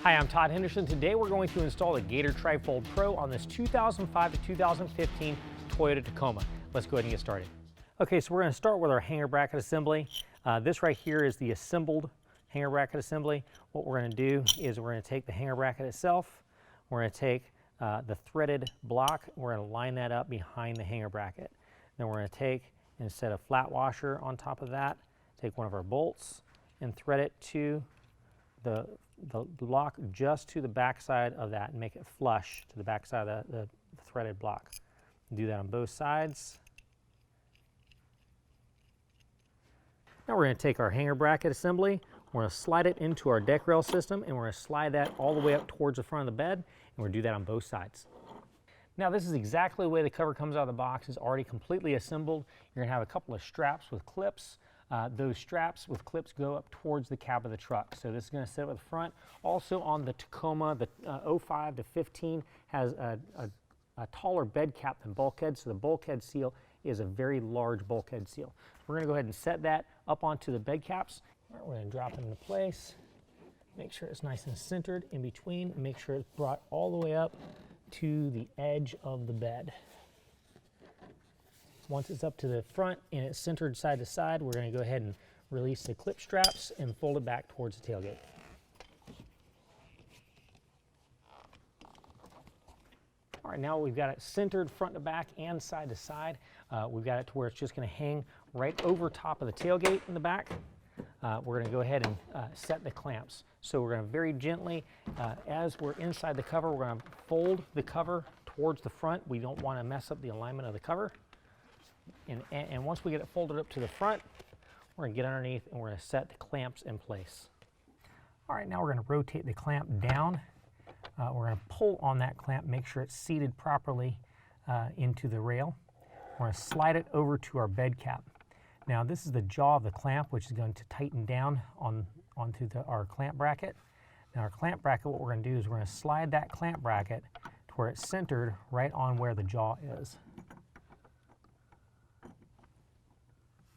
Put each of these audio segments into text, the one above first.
Hi, I'm Todd Henderson. Today we're going to install the Gator Trifold Pro on this 2005 to 2015 Toyota Tacoma. Let's go ahead and get started. Okay, so we're going to start with our hanger bracket assembly. This right here is the assembled hanger bracket assembly. What we're going to do is we're going to take the hanger bracket itself, we're going to take the threaded block, we're going to line that up behind the hanger bracket. Then we're going to take, instead of flat washer on top of that, take one of our bolts and thread it to the block just to the back side of that and make it flush to the back side of the threaded block. Do that on both sides. Now we're going to take our hanger bracket assembly, we're going to slide it into our deck rail system, and we're going to slide that all the way up towards the front of the bed, and we're going to do that on both sides. Now this is exactly the way the cover comes out of the box. It's already completely assembled. You're going to have a couple of straps with clips. Those straps with clips go up towards the cab of the truck. So this is going to sit up at the front. Also on the Tacoma, the 05 to 15 has a taller bed cap than bulkhead, so the bulkhead seal is a very large bulkhead seal. We're going to go ahead and set that up onto the bed caps. All right, we're going to drop it into place. Make sure it's nice and centered in between, and make sure it's brought all the way up to the edge of the bed. Once it's up to the front and it's centered side to side, we're going to go ahead and release the clip straps and fold it back towards the tailgate. All right, now we've got it centered front to back and side to side. We've got it to where it's just going to hang right over top of the tailgate in the back. We're going to go ahead and set the clamps. So we're going to very gently, as we're inside the cover, we're going to fold the cover towards the front. We don't want to mess up the alignment of the cover. And once we get it folded up to the front, we're going to get underneath and we're going to set the clamps in place. All right, now we're going to rotate the clamp down. We're going to pull on that clamp, make sure it's seated properly into the rail. We're going to slide it over to our bed cap. Now this is the jaw of the clamp, which is going to tighten down onto our clamp bracket. Now our clamp bracket, what we're going to do is we're going to slide that clamp bracket to where it's centered right on where the jaw is.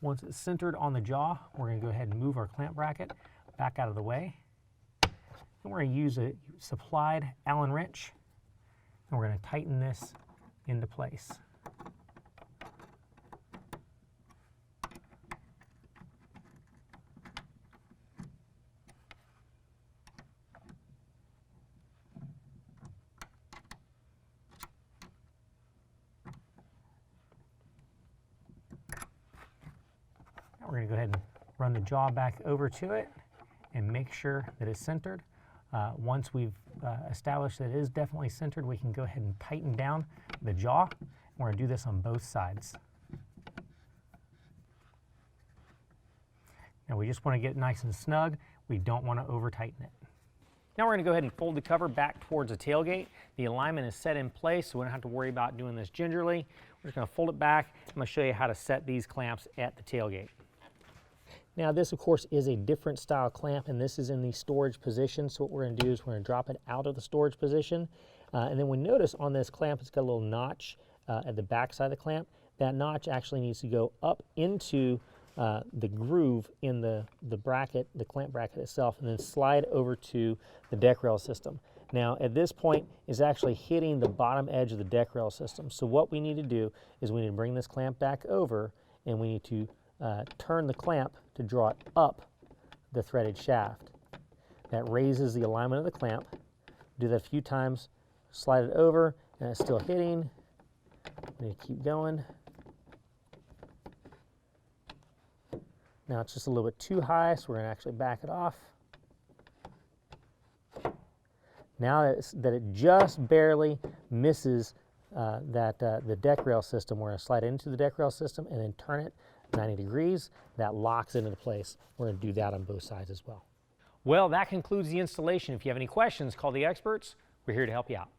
Once it's centered on the jaw, we're going to go ahead and move our clamp bracket back out of the way. And we're going to use a supplied Allen wrench, and we're going to tighten this into place. We're going to go ahead and run the jaw back over to it and make sure that it's centered. Once we've established that it is definitely centered, we can go ahead and tighten down the jaw. We're going to do this on both sides. Now we just want to get it nice and snug. We don't want to over tighten it. Now we're going to go ahead and fold the cover back towards the tailgate. The alignment is set in place, so we don't have to worry about doing this gingerly. We're just going to fold it back. I'm going to show you how to set these clamps at the tailgate. Now this, of course, is a different style clamp, and this is in the storage position. So what we're going to do is we're going to drop it out of the storage position. And then we notice on this clamp, it's got a little notch at the back side of the clamp. That notch actually needs to go up into the groove in the bracket, the clamp bracket itself, and then slide over to the deck rail system. Now at this point, it's actually hitting the bottom edge of the deck rail system. So what we need to do is we need to bring this clamp back over, and we need to turn the clamp to draw it up the threaded shaft. That raises the alignment of the clamp. Do that a few times, slide it over, and it's still hitting. We need to keep going. Now it's just a little bit too high, so we're going to actually back it off. Now that it just barely misses the deck rail system, we're going to slide it into the deck rail system and then turn it 90 degrees. That locks into place. We're going to do that on both sides as well. Well, that concludes the installation. If you have any questions, call the experts. We're here to help you out.